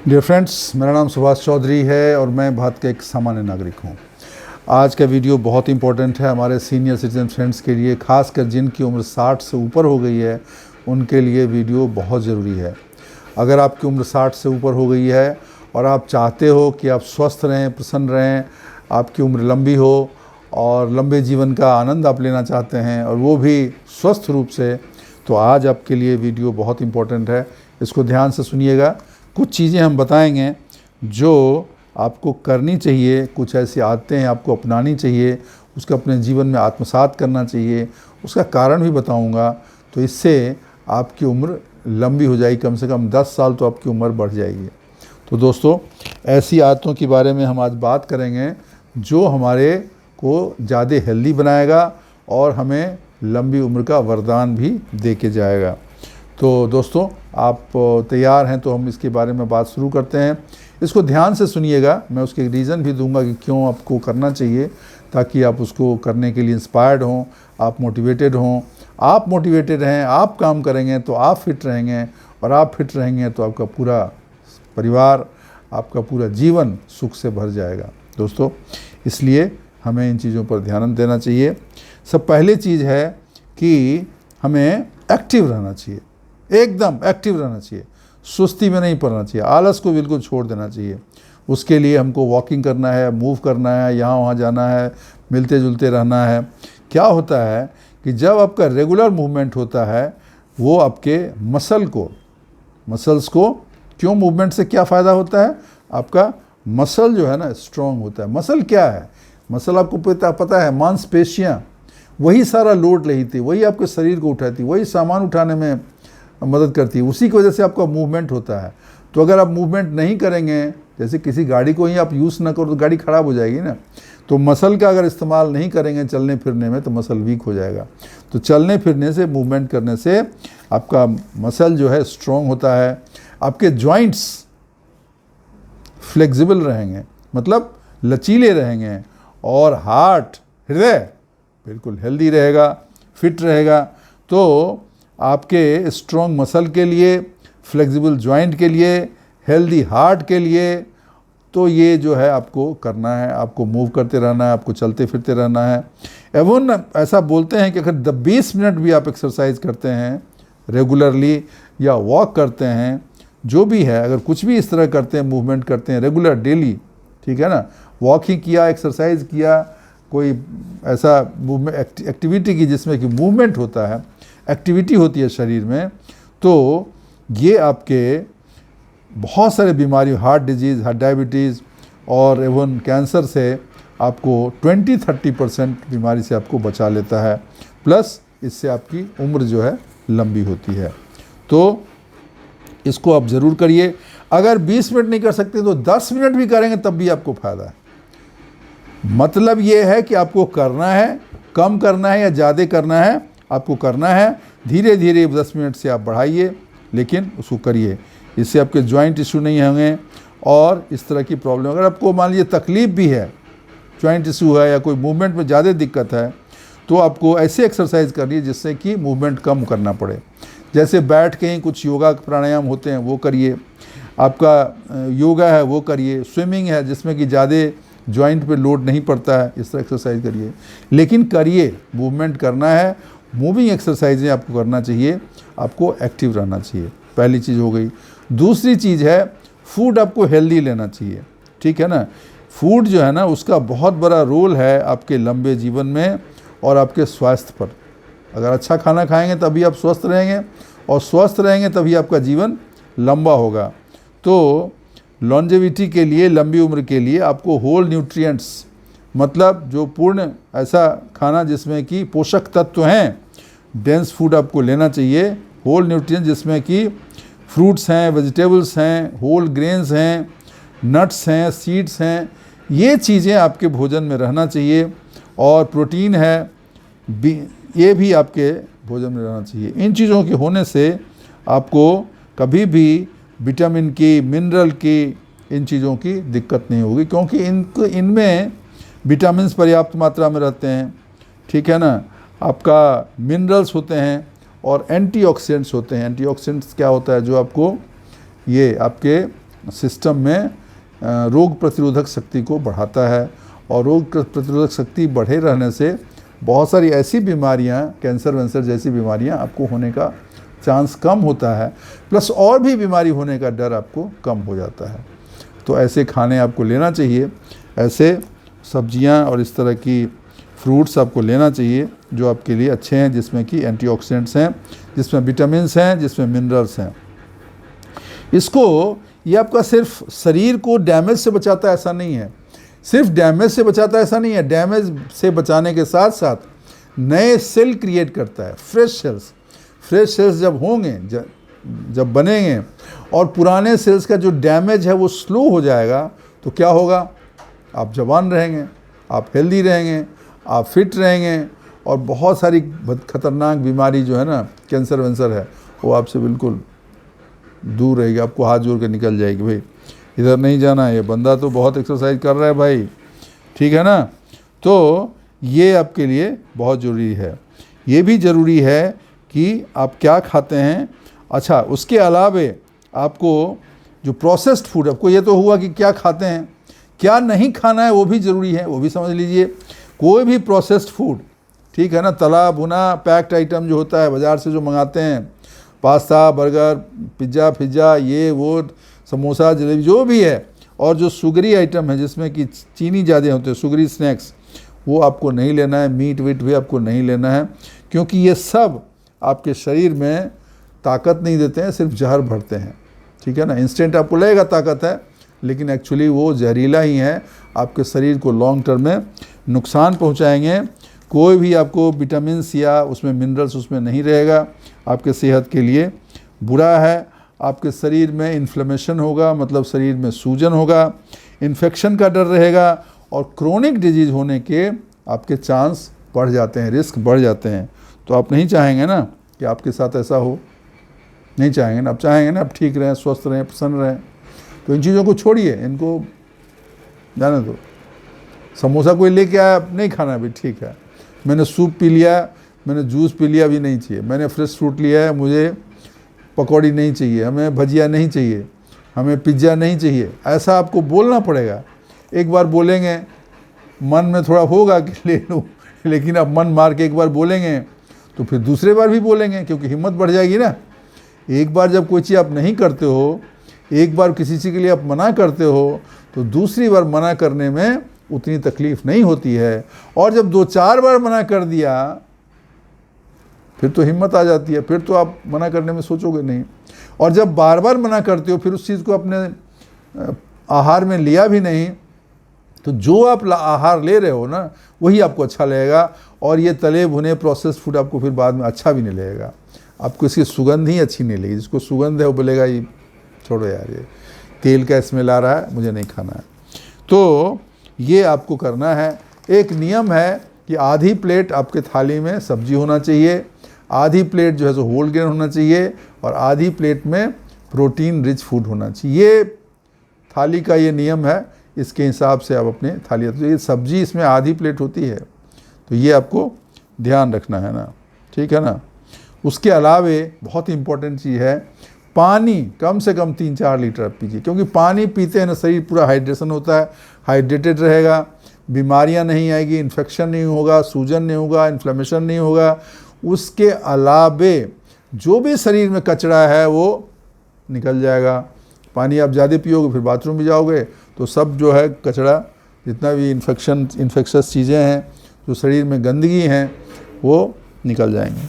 Dear friends, मेरा नाम सुभाष चौधरी है और मैं भारत का एक सामान्य नागरिक हूँ। आज का वीडियो बहुत इंपॉर्टेंट है हमारे सीनियर सिटीजन फ्रेंड्स के लिए, खासकर जिनकी उम्र 60 से ऊपर हो गई है उनके लिए वीडियो बहुत ज़रूरी है। अगर आपकी उम्र 60 से ऊपर हो गई है और आप चाहते हो कि आप स्वस्थ रहें, प्रसन्न रहें, आपकी उम्र लंबी हो और लंबे जीवन का आनंद आप लेना चाहते हैं और वो भी स्वस्थ रूप से, तो आज आपके लिए वीडियो बहुत इंपॉर्टेंट है। इसको ध्यान से सुनिएगा। कुछ चीज़ें हम बताएंगे जो आपको करनी चाहिए, कुछ ऐसी आदतें आपको अपनानी चाहिए, उसका अपने जीवन में आत्मसात करना चाहिए, उसका कारण भी बताऊंगा। तो इससे आपकी उम्र लंबी हो जाएगी, कम से कम 10 साल तो आपकी उम्र बढ़ जाएगी। तो दोस्तों, ऐसी आदतों के बारे में हम आज बात करेंगे जो हमारे को ज़्यादा हेल्दी बनाएगा और हमें लंबी उम्र का वरदान भी दे के जाएगा। तो दोस्तों, आप तैयार हैं तो हम इसके बारे में बात शुरू करते हैं। इसको ध्यान से सुनिएगा, मैं उसके रीज़न भी दूंगा कि क्यों आपको करना चाहिए, ताकि आप उसको करने के लिए इंस्पायर्ड हों, आप मोटिवेटेड हों। आप मोटिवेटेड हैं, आप काम करेंगे तो आप फिट रहेंगे और आप फिट रहेंगे तो आपका पूरा परिवार, आपका पूरा जीवन सुख से भर जाएगा। दोस्तों, इसलिए हमें इन चीज़ों पर ध्यान देना चाहिए। सब पहली चीज़ है कि हमें एक्टिव रहना चाहिए, एकदम एक्टिव रहना चाहिए, सुस्ती में नहीं पड़ना चाहिए, आलस को बिल्कुल छोड़ देना चाहिए। उसके लिए हमको वॉकिंग करना है, मूव करना है, यहाँ वहाँ जाना है, मिलते जुलते रहना है। क्या होता है कि जब आपका रेगुलर मूवमेंट होता है वो आपके मसल्स को क्यों, मूवमेंट से क्या फ़ायदा होता है, आपका मसल जो है ना स्ट्रॉन्ग होता है। मसल क्या है? मसल आपको पता है, मांसपेशियाँ वही सारा लोड लेती, वही आपके शरीर को उठाती, वही सामान उठाने में मदद करती है, उसी की वजह से आपका मूवमेंट होता है। तो अगर आप मूवमेंट नहीं करेंगे, जैसे किसी गाड़ी को ही आप यूज़ ना करो तो गाड़ी खराब हो जाएगी ना। तो मसल का अगर इस्तेमाल नहीं करेंगे चलने फिरने में तो मसल वीक हो जाएगा। तो चलने फिरने से, मूवमेंट करने से आपका मसल जो है स्ट्रॉन्ग होता है, आपके जॉइंट्स फ्लेक्सिबल रहेंगे, मतलब लचीले रहेंगे, और हार्ट, हृदय बिल्कुल हेल्दी रहेगा, फिट रहेगा। तो आपके स्ट्रॉन्ग मसल के लिए, फ्लेक्सिबल जॉइंट के लिए, हेल्दी हार्ट के लिए, तो ये जो है आपको करना है, आपको मूव करते रहना है, आपको चलते फिरते रहना है। एवं ऐसा बोलते हैं कि अगर 20 मिनट भी आप एक्सरसाइज करते हैं रेगुलरली या वॉक करते हैं, जो भी है, अगर कुछ भी इस तरह करते हैं, मूवमेंट करते हैं रेगुलर डेली, ठीक है ना, वॉकिंग किया, एक्सरसाइज किया, कोई ऐसा मूवमेंट एक्टिविटी की जिसमें कि मूवमेंट होता है, एक्टिविटी होती है शरीर में, तो ये आपके बहुत सारे बीमारी, हार्ट डिजीज़, हार्ट डायबिटीज़ और एवं कैंसर से आपको 20-30% बीमारी से आपको बचा लेता है। प्लस इससे आपकी उम्र जो है लंबी होती है। तो इसको आप ज़रूर करिए। अगर 20 मिनट नहीं कर सकते तो 10 मिनट भी करेंगे तब भी आपको फ़ायदा है। मतलब ये है कि आपको करना है, कम करना है या ज़्यादा करना है, आपको करना है। धीरे धीरे 10 मिनट से आप बढ़ाइए, लेकिन उसको करिए। इससे आपके जॉइंट इशू नहीं होंगे और इस तरह की प्रॉब्लम, अगर आपको मान लीजिए तकलीफ़ भी है, जॉइंट इशू है या कोई मूवमेंट में ज़्यादा दिक्कत है, तो आपको ऐसे एक्सरसाइज करिए जिससे कि मूवमेंट कम करना पड़े। जैसे बैठ के ही कुछ योगा प्राणायाम होते हैं वो करिए, आपका योगा है वो करिए, स्विमिंग है जिसमें कि ज़्यादा जॉइंट पे लोड नहीं पड़ता है, इस तरह एक्सरसाइज करिए, लेकिन करिए, मूवमेंट करना है, मूविंग एक्सरसाइजें आपको करना चाहिए, आपको एक्टिव रहना चाहिए। पहली चीज़ हो गई। दूसरी चीज़ है, फूड आपको हेल्दी लेना चाहिए, ठीक है ना। फूड जो है ना, उसका बहुत बड़ा रोल है आपके लंबे जीवन में और आपके स्वास्थ्य पर। अगर अच्छा खाना खाएंगे तभी आप स्वस्थ रहेंगे और स्वस्थ रहेंगे तभी आपका जीवन लंबा होगा। तो लॉन्जेविटी के लिए, लंबी उम्र के लिए आपको होल न्यूट्रिएंट्स, मतलब जो पूर्ण ऐसा खाना जिसमें कि पोषक तत्व हैं, डेंस फूड आपको लेना चाहिए। होल न्यूट्रिएंट्स जिसमें कि फ्रूट्स हैं, वेजिटेबल्स हैं, होल ग्रेन्स हैं, नट्स हैं, सीड्स हैं, ये चीज़ें आपके भोजन में रहना चाहिए। और प्रोटीन है, ये भी आपके भोजन में रहना चाहिए। इन चीज़ों के होने से आपको कभी भी विटामिन की, मिनरल की, इन चीज़ों की दिक्कत नहीं होगी, क्योंकि इनमें विटामिन्स पर्याप्त मात्रा में रहते हैं, ठीक है ना। आपका मिनरल्स होते हैं और एंटीऑक्सीडेंट्स होते हैं। एंटीऑक्सीडेंट्स क्या होता है, जो आपको ये आपके सिस्टम में रोग प्रतिरोधक शक्ति को बढ़ाता है, और रोग प्रतिरोधक शक्ति बढ़े रहने से बहुत सारी ऐसी बीमारियां, कैंसर वैंसर जैसी बीमारियां आपको होने का चांस कम होता है, प्लस और भी बीमारी होने का डर आपको कम हो जाता है। तो ऐसे खाने आपको लेना चाहिए, ऐसे सब्जियां और इस तरह की फ्रूट्स आपको लेना चाहिए जो आपके लिए अच्छे हैं, जिसमें कि एंटीऑक्सीडेंट्स हैं, जिसमें विटामिन्स हैं, जिसमें मिनरल्स हैं। इसको ये आपका सिर्फ शरीर को डैमेज से बचाता है ऐसा नहीं है, सिर्फ डैमेज से बचाता है ऐसा नहीं है, डैमेज से बचाने के साथ साथ नए सेल क्रिएट करता है, फ्रेश सेल्स जब होंगे, जब बनेंगे और पुराने सेल्स का जो डैमेज है वो स्लो हो जाएगा, तो क्या होगा, आप जवान रहेंगे, आप हेल्दी रहेंगे, आप फिट रहेंगे, और बहुत सारी खतरनाक बीमारी जो है ना, कैंसर वैंसर है, वो आपसे बिल्कुल दूर रहेगी, आपको हाथ जोड़ के निकल जाएगी, भाई इधर नहीं जाना है, ये बंदा तो बहुत एक्सरसाइज कर रहा है भाई, ठीक है ना। तो ये आपके लिए बहुत ज़रूरी है। ये भी ज़रूरी है कि आप क्या खाते हैं। अच्छा, उसके अलावे आपको जो प्रोसेस्ड फूड, आपको ये तो हुआ कि क्या खाते हैं, क्या नहीं खाना है वो भी ज़रूरी है, वो भी समझ लीजिए। कोई भी प्रोसेस्ड फूड, ठीक है ना, तला भुना पैक्ड आइटम जो होता है बाज़ार से जो मंगाते हैं, पास्ता, बर्गर, पिज़्ज़ा, ये वो, समोसा, जलेबी, जो भी है, और जो शुगरी आइटम है जिसमें कि चीनी ज़्यादा होते हैं, शुगरी स्नैक्स, वो आपको नहीं लेना है। मीट वीट भी आपको नहीं लेना है, क्योंकि ये सब आपके शरीर में ताकत नहीं देते हैं, सिर्फ जहर भरते हैं, ठीक है ना। इंस्टेंट आपको लगेगा ताकत है, लेकिन एक्चुअली वो जहरीला ही है, आपके शरीर को लॉन्ग टर्म में नुकसान पहुंचाएंगे। कोई भी आपको विटामिन्स या उसमें मिनरल्स उसमें नहीं रहेगा, आपके सेहत के लिए बुरा है। आपके शरीर में इन्फ्लेमेशन होगा, मतलब शरीर में सूजन होगा, इन्फेक्शन का डर रहेगा, और क्रोनिक डिजीज़ होने के आपके चांस बढ़ जाते हैं, रिस्क बढ़ जाते हैं। तो आप नहीं चाहेंगे ना कि आपके साथ ऐसा हो, नहीं चाहेंगे ना, आप चाहेंगे ना आप ठीक रहें, स्वस्थ रहें, प्रसन्न रहें। तो इन चीज़ों को छोड़िए, इनको जाने दो। समोसा कोई लेके आया, नहीं खाना भी, ठीक है, मैंने सूप पी लिया, मैंने जूस पी लिया, भी नहीं चाहिए। मैंने फ्रेश फ्रूट लिया है, मुझे पकौड़ी नहीं चाहिए, हमें भजिया नहीं चाहिए, हमें पिज्ज़ा नहीं चाहिए, ऐसा आपको बोलना पड़ेगा। एक बार बोलेंगे, मन में थोड़ा होगा कि ले लूँ, लेकिन आप मन मार के एक बार बोलेंगे तो फिर दूसरे बार भी बोलेंगे, क्योंकि हिम्मत बढ़ जाएगी ना। एक बार जब कोई चीज़ आप नहीं करते हो, एक बार किसी चीज़ के लिए आप मना करते हो, तो दूसरी बार मना करने में उतनी तकलीफ़ नहीं होती है। और जब 2-4 बार मना कर दिया, फिर तो हिम्मत आ जाती है, फिर तो आप मना करने में सोचोगे नहीं। और जब बार बार मना करते हो, फिर उस चीज़ को अपने आहार में लिया भी नहीं, तो जो आप आहार ले रहे हो ना, वही आपको अच्छा लगेगा। और ये तले भुने प्रोसेस्ड फूड आपको फिर बाद में अच्छा भी नहीं लगेगा, आपको इसकी सुगंध ही अच्छी नहीं लगेगी। जिसको सुगंध है वो बोलेगा ये छोड़ो यार, ये तेल का स्मेल आ रहा है, मुझे नहीं खाना है। तो ये आपको करना है। एक नियम है कि आधी प्लेट आपके थाली में सब्जी होना चाहिए, आधी प्लेट जो है सो होल ग्रेन होना चाहिए, और आधी प्लेट में प्रोटीन रिच फूड होना चाहिए। ये थाली का ये नियम है, इसके हिसाब से आप अपने थाली, तो ये सब्जी इसमें आधी प्लेट होती है, तो ये आपको ध्यान रखना है ना, ठीक है ना। उसके अलावे बहुत ही इंपॉर्टेंट चीज़ है, पानी कम से कम 3-4 लीटर आप पीजिए, क्योंकि पानी पीते हैं ना शरीर पूरा हाइड्रेशन होता है, हाइड्रेटेड रहेगा, बीमारियां नहीं आएगी, इन्फेक्शन नहीं होगा, सूजन नहीं होगा, इन्फ्लेमेशन नहीं होगा। उसके अलावे जो भी शरीर में कचरा है वो निकल जाएगा। पानी आप ज़्यादा पियोगे, फिर बाथरूम भी जाओगे, तो सब जो है कचरा, जितना भी इन्फेक्शस चीज़ें हैं, जो शरीर में गंदगी हैं, वो निकल जाएंगे।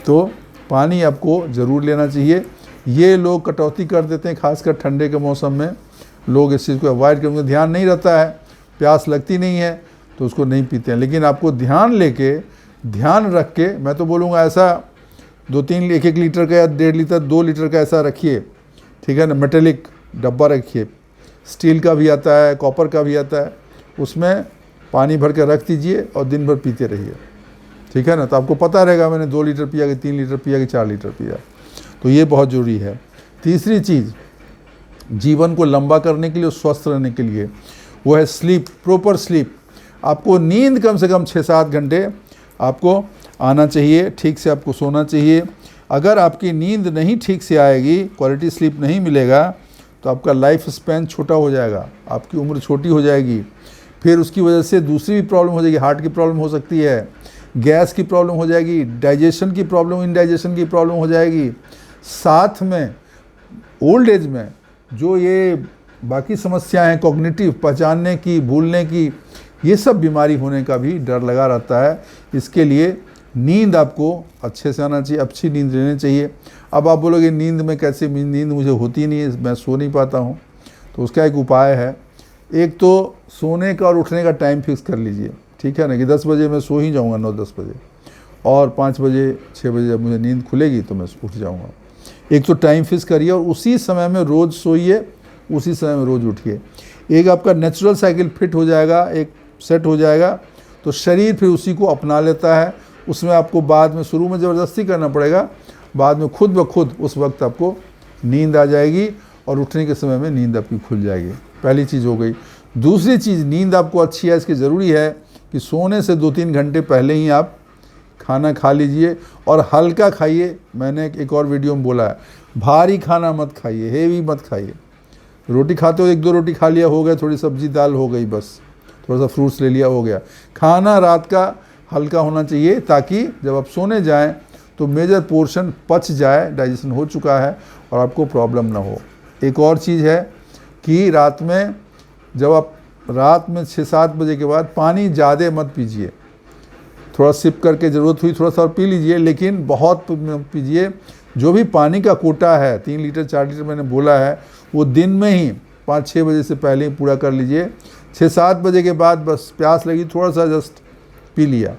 तो पानी आपको ज़रूर लेना चाहिए। ये लोग कटौती कर देते हैं, खासकर ठंडे के मौसम में लोग इस चीज़ को अवॉइड करते हैं, ध्यान नहीं रहता है, प्यास लगती नहीं है तो उसको नहीं पीते हैं। लेकिन आपको ध्यान रख के, मैं तो बोलूँगा ऐसा 2-3 1-1 लीटर का या 1.5 लीटर 2 लीटर का ऐसा रखिए, ठीक है ना। मेटेलिक डब्बा रखिए, स्टील का भी आता है, कॉपर का भी आता है, उसमें पानी भर के रख दीजिए और दिन भर पीते रहिए, ठीक है ना। तो आपको पता रहेगा मैंने 2 लीटर पिया कि 3 लीटर पिया कि 4 लीटर पिया। तो ये बहुत ज़रूरी है। तीसरी चीज़ जीवन को लंबा करने के लिए, स्वस्थ रहने के लिए, वो है स्लीप, प्रॉपर स्लीप। आपको नींद कम से कम 6-7 घंटे आपको आना चाहिए, ठीक से आपको सोना चाहिए। अगर आपकी नींद नहीं ठीक से आएगी, क्वालिटी स्लीप नहीं मिलेगा, तो तो आपका लाइफ स्पैन छोटा हो जाएगा, आपकी उम्र छोटी हो जाएगी। फिर उसकी वजह से दूसरी भी प्रॉब्लम हो जाएगी, हार्ट की प्रॉब्लम हो सकती है, गैस की प्रॉब्लम हो जाएगी, डाइजेशन की प्रॉब्लम, इंडाइजेशन की प्रॉब्लम हो जाएगी। साथ में ओल्ड एज में जो ये बाकी समस्याएं हैं, कॉग्निटिव, पहचानने की, भूलने की, ये सब बीमारी होने का भी डर लगा रहता है। इसके लिए नींद आपको अच्छे से आना चाहिए, अच्छी नींद लेनी चाहिए। अब आप बोलोगे नींद में कैसे, नींद मुझे होती नहीं है, मैं सो नहीं पाता हूँ। तो उसका एक उपाय है, एक तो सोने का और उठने का टाइम फिक्स कर लीजिए, ठीक है ना, कि 10 बजे मैं सो ही जाऊँगा, 9-10 बजे, और 5 बजे 6 बजे जब मुझे नींद खुलेगी तो मैं उठ जाऊँगा। एक तो टाइम फिक्स करिए और उसी समय में रोज़ सोइए, उसी समय में रोज़ उठिए। एक आपका नेचुरल साइकिल फिट हो जाएगा, एक सेट हो जाएगा, तो शरीर फिर उसी को अपना लेता है। उसमें आपको बाद में, शुरू में ज़बरदस्ती करना पड़ेगा, बाद में खुद ब खुद उस वक्त आपको नींद आ जाएगी और उठने के समय में नींद आपकी खुल जाएगी। पहली चीज़ हो गई। दूसरी चीज़, नींद आपको अच्छी है, इसकी ज़रूरी है कि सोने से 2-3 घंटे पहले ही आप खाना खा लीजिए और हल्का खाइए। मैंने एक और वीडियो में बोला है, भारी खाना मत खाइए, हेवी मत खाइए। रोटी खाते हो 1-2 रोटी खा लिया, हो गया, थोड़ी सब्जी दाल हो गई, बस थोड़ा सा फ्रूट्स ले लिया, हो गया। खाना रात का हल्का होना चाहिए ताकि जब आप सोने जाएं तो मेजर पोर्शन पच जाए, डाइजेशन हो चुका है और आपको प्रॉब्लम ना हो। एक और चीज़ है कि रात में, जब आप रात में 6-7 बजे के बाद पानी ज़्यादा मत पीजिए, थोड़ा सिप करके ज़रूरत हुई थोड़ा सा और पी लीजिए, लेकिन बहुत पीजिए। जो भी पानी का कोटा है 3 लीटर 4 लीटर मैंने बोला है, वो दिन में ही 5-6 बजे से पहले ही पूरा कर लीजिए। 6-7 बजे के बाद बस प्यास लगी, थोड़ा सा जस्ट पी लिया।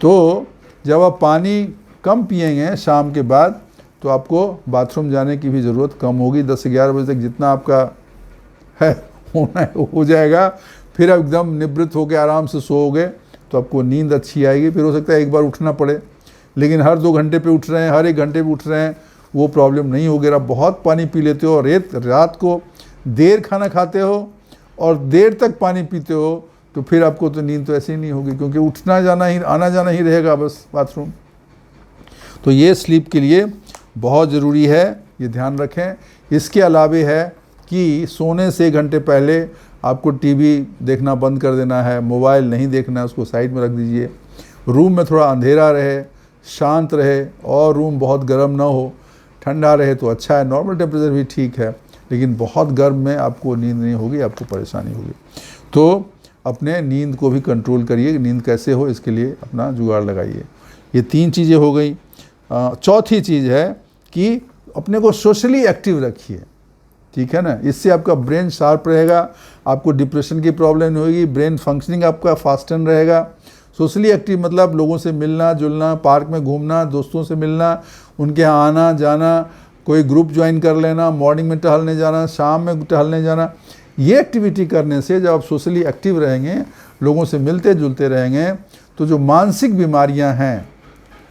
तो जब आप पानी कम पिएंगे शाम के बाद तो आपको बाथरूम जाने की भी ज़रूरत कम होगी। 10 से 11 बजे तक जितना आपका है होना है हो जाएगा। फिर आप एकदम निवृत्त होकर आराम से सोओगे तो आपको नींद अच्छी आएगी। फिर हो सकता है एक बार उठना पड़े, लेकिन हर 2 घंटे पे उठ रहे हैं, हर 1 घंटे पे उठ रहे हैं, वो प्रॉब्लम नहीं होगी। आप बहुत पानी पी लेते हो, रात को देर खाना खाते हो और देर तक पानी पीते हो, तो फिर आपको तो नींद तो ऐसे ही नहीं होगी, क्योंकि उठना जाना ही, आना जाना ही रहेगा बस बाथरूम। तो ये स्लीप के लिए बहुत ज़रूरी है, ये ध्यान रखें। इसके अलावे है कि सोने से 1 घंटे पहले आपको टीवी देखना बंद कर देना है, मोबाइल नहीं देखना है, उसको साइड में रख दीजिए। रूम में थोड़ा अंधेरा रहे, शांत रहे, और रूम बहुत गर्म ना हो, ठंडा रहे तो अच्छा है। नॉर्मल टेम्परेचर भी ठीक है, लेकिन बहुत गर्म में आपको नींद नहीं होगी, आपको परेशानी होगी। तो अपने नींद को भी कंट्रोल करिए। नींद कैसे हो इसके लिए अपना जुगाड़ लगाइए। ये 3 चीज़ें हो गई। चौथी चीज़ है कि अपने को सोशली एक्टिव रखिए, ठीक है ना। इससे आपका ब्रेन शार्प रहेगा, आपको डिप्रेशन की प्रॉब्लम नहीं होगी, ब्रेन फंक्शनिंग आपका फास्टन रहेगा। सोशली एक्टिव मतलब लोगों से मिलना जुलना, पार्क में घूमना, दोस्तों से मिलना, उनके यहाँ आना जाना, कोई ग्रुप ज्वाइन कर लेना, मॉर्निंग में टहलने जाना, शाम में टहलने जाना। ये एक्टिविटी करने से जब आप सोशली एक्टिव रहेंगे, लोगों से मिलते जुलते रहेंगे, तो जो मानसिक बीमारियां हैं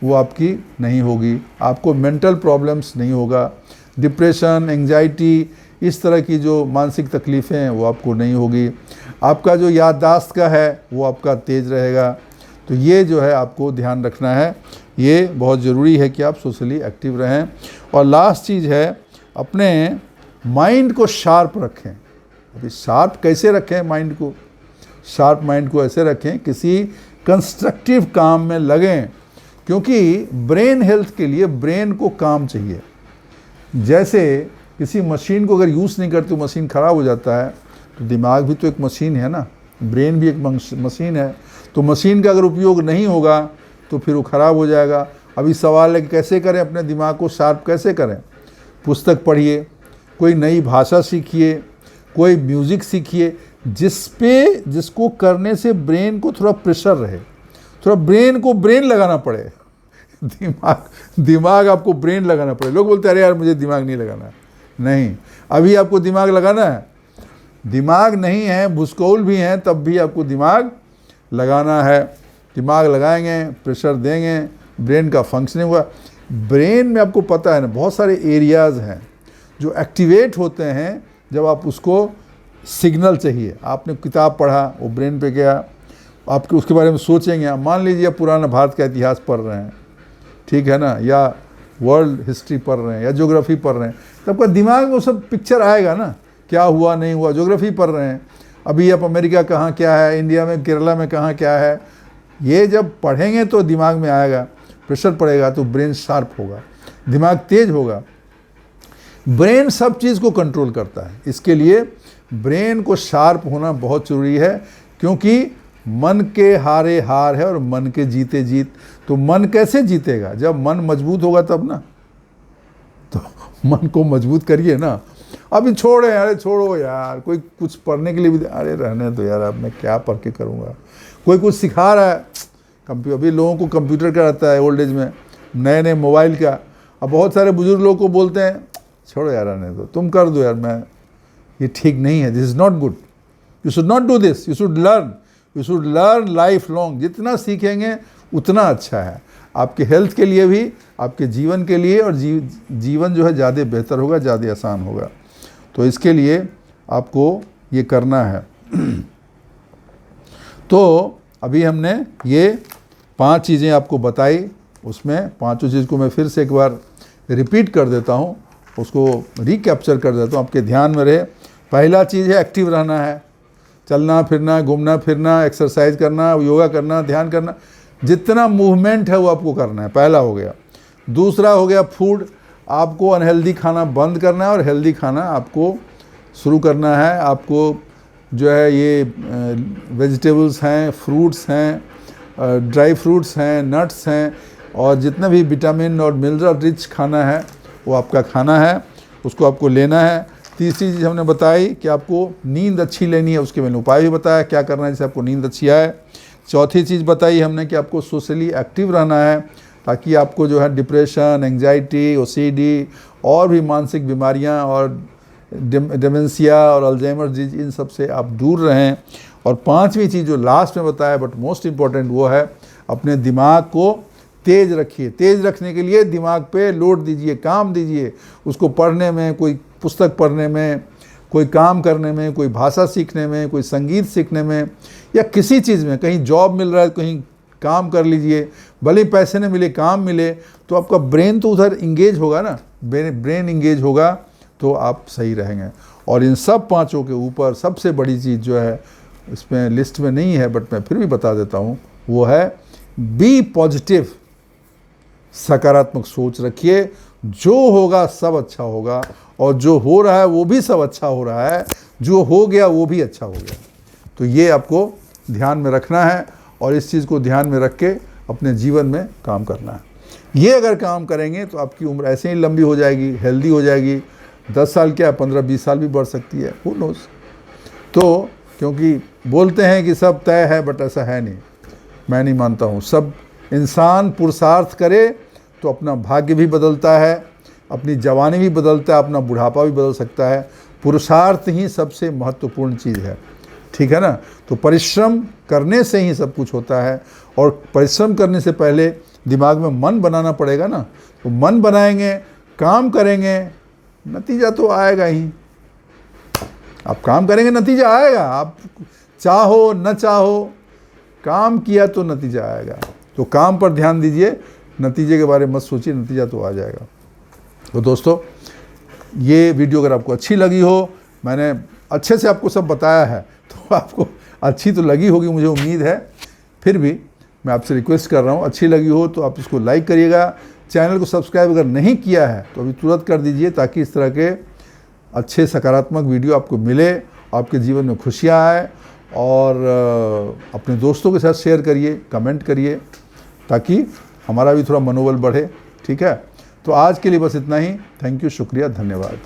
वो आपकी नहीं होगी, आपको मेंटल प्रॉब्लम्स नहीं होगा, डिप्रेशन, एंजाइटी, इस तरह की जो मानसिक तकलीफ़ें हैं वो आपको नहीं होगी। आपका जो याददाश्त का है वो आपका तेज़ रहेगा। तो ये जो है आपको ध्यान रखना है, ये बहुत ज़रूरी है कि आप सोशली एक्टिव रहें। और लास्ट चीज़ है, अपने माइंड को शार्प रखें। अभी शार्प कैसे रखें माइंड को? शार्प माइंड को ऐसे रखें, किसी कंस्ट्रक्टिव काम में लगें, क्योंकि ब्रेन हेल्थ के लिए ब्रेन को काम चाहिए। जैसे किसी मशीन को अगर यूज़ नहीं करते, मशीन ख़राब हो जाता है, तो दिमाग भी तो एक मशीन है ना, ब्रेन भी एक मशीन है। तो मशीन का अगर उपयोग नहीं होगा तो फिर वो ख़राब हो जाएगा। अभी सवाल है कि कैसे करें, अपने दिमाग को शार्प कैसे करें? पुस्तक पढ़िए, कोई नई भाषा सीखिए, कोई म्यूज़िक सीखिए, जिसको करने से ब्रेन को थोड़ा प्रेशर रहे, थोड़ा ब्रेन को ब्रेन लगाना पड़े। दिमाग आपको ब्रेन लगाना पड़े। लोग बोलते हैं अरे यार मुझे दिमाग नहीं लगाना। नहीं, अभी आपको दिमाग लगाना है। दिमाग नहीं है, भूसकौल भी हैं, तब भी आपको दिमाग लगाना है। दिमाग लगाएंगे, प्रेशर देंगे, ब्रेन का फंक्शनिंग हुआ। ब्रेन में आपको पता है ना, बहुत सारे एरियाज़ हैं जो एक्टिवेट होते हैं जब आप उसको सिग्नल चाहिए। आपने किताब पढ़ा, वो ब्रेन पे गया, आपके उसके बारे में सोचेंगे। मान लीजिए आप पुराना भारत का इतिहास पढ़ रहे हैं, ठीक है ना, या वर्ल्ड हिस्ट्री पढ़ रहे हैं या ज्योग्राफी पढ़ रहे हैं, तो आपका दिमाग में वो सब पिक्चर आएगा ना, क्या हुआ नहीं हुआ। ज्योग्राफी पढ़ रहे हैं, अभी आप अमेरिका कहाँ क्या है, इंडिया में केरला में कहाँ क्या है, ये जब पढ़ेंगे तो दिमाग में आएगा, प्रेशर पड़ेगा तो ब्रेन शार्प होगा, दिमाग तेज होगा। ब्रेन सब चीज़ को कंट्रोल करता है, इसके लिए ब्रेन को शार्प होना बहुत ज़रूरी है, क्योंकि मन के हारे हार है और मन के जीते जीत। तो मन कैसे जीतेगा? जब मन मजबूत होगा तब ना। तो मन को मजबूत करिए ना। अभी छोड़े, अरे छोड़ो यार, कोई कुछ पढ़ने के लिए भी, अरे रहने दो यार, अब मैं क्या पढ़ के करूँगा। कोई कुछ सिखा रहा है, अभी लोगों को कंप्यूटर का रहता है ओल्ड एज में, नए नए मोबाइल का। अब बहुत सारे बुजुर्ग लोग को बोलते हैं छोड़ो यार, रहने दो, तुम कर दो यार, मैं, ये ठीक नहीं है, this is not good, you should not do this, you should learn life long. जितना सीखेंगे उतना अच्छा है, आपके हेल्थ के लिए भी, आपके जीवन के लिए, और जीवन जो है ज़्यादा बेहतर होगा, ज़्यादा आसान होगा। तो इसके लिए आपको ये करना है। तो अभी हमने ये 5 चीज़ें आपको बताई, उसमें 5 चीज़ को मैं फिर से एक बार रिपीट कर देता हूँ, उसको रिकैप्चर कर देता हूँ, आपके ध्यान में रहे। पहला चीज़ है एक्टिव रहना है, चलना फिरना, घूमना फिरना, एक्सरसाइज करना, योगा करना, ध्यान करना, जितना मूवमेंट है वो आपको करना है, पहला हो गया। दूसरा हो गया फूड, आपको अनहेल्दी खाना बंद करना है और हेल्दी खाना आपको शुरू करना है। आपको जो है ये वेजिटेबल्स हैं, फ्रूट्स हैं, ड्राई फ्रूट्स हैं, नट्स हैं, और जितना भी विटामिन और मिनरल रिच खाना है वो आपका खाना है, उसको आपको लेना है। तीसरी चीज़ हमने बताई कि आपको नींद अच्छी लेनी है, उसके मैंने उपाय भी बताया क्या करना है जिससे आपको नींद अच्छी आए। चौथी चीज़ बताई हमने कि आपको सोशली एक्टिव रहना है, ताकि आपको जो है डिप्रेशन, एंग्जाइटी, ओसीडी और भी मानसिक बीमारियां और डेमेंशिया और अल्जाइमर डिजीज, इन सब से आप दूर रहें। और 5वीं चीज़ जो लास्ट में बताया बट मोस्ट इम्पॉर्टेंट, वो है अपने दिमाग को तेज़ रखिए। तेज़ रखने के लिए दिमाग पे लोड दीजिए, काम दीजिए, उसको पढ़ने में, कोई पुस्तक पढ़ने में, कोई काम करने में, कोई भाषा सीखने में, कोई संगीत सीखने में, या किसी चीज़ में। कहीं जॉब मिल रहा है, कहीं काम कर लीजिए, भले पैसे न मिले, काम मिले, तो आपका ब्रेन तो उधर इंगेज होगा ना, ब्रेन इंगेज होगा तो आप सही रहेंगे। और इन सब 5 के ऊपर सबसे बड़ी चीज़ जो है, इसमें लिस्ट में नहीं है बट मैं फिर भी बता देता हूँ, वो है बी पॉजिटिव। सकारात्मक सोच रखिए, जो होगा सब अच्छा होगा, और जो हो रहा है वो भी सब अच्छा हो रहा है, जो हो गया वो भी अच्छा हो गया। तो ये आपको ध्यान में रखना है, और इस चीज़ को ध्यान में रख के अपने जीवन में काम करना है। ये अगर काम करेंगे तो आपकी उम्र ऐसे ही लंबी हो जाएगी, हेल्दी हो जाएगी। 10 साल क्या, 15-20 साल भी बढ़ सकती है, हू नोज़। तो क्योंकि बोलते हैं कि सब तय है, बट ऐसा है नहीं, मैं नहीं मानता हूँ। सब इंसान पुरुषार्थ करे तो अपना भाग्य भी बदलता है, अपनी जवानी भी बदलता है, अपना बुढ़ापा भी बदल सकता है। पुरुषार्थ ही सबसे महत्वपूर्ण चीज़ है, ठीक है ना। तो परिश्रम करने से ही सब कुछ होता है, और परिश्रम करने से पहले दिमाग में मन बनाना पड़ेगा ना। तो मन बनाएंगे, काम करेंगे, नतीजा तो आएगा ही। आप काम करेंगे, नतीजा आएगा। आप चाहो न चाहो, काम किया तो नतीजा आएगा। तो काम पर ध्यान दीजिए, नतीजे के बारे में मत सोचिए, नतीजा तो आ जाएगा। तो दोस्तों, ये वीडियो अगर आपको अच्छी लगी हो, मैंने अच्छे से आपको सब बताया है, तो आपको अच्छी तो लगी होगी, मुझे उम्मीद है। फिर भी मैं आपसे रिक्वेस्ट कर रहा हूँ, अच्छी लगी हो तो आप इसको लाइक करिएगा। चैनल को सब्सक्राइब अगर नहीं किया है तो अभी तुरंत कर दीजिए, ताकि इस तरह के अच्छे सकारात्मक वीडियो आपको मिले, आपके जीवन में खुशियाँ आए। और अपने दोस्तों के साथ शेयर करिए, कमेंट करिए, ताकि हमारा भी थोड़ा मनोबल बढ़े, ठीक है। तो आज के लिए बस इतना ही। थैंक यू, शुक्रिया, धन्यवाद।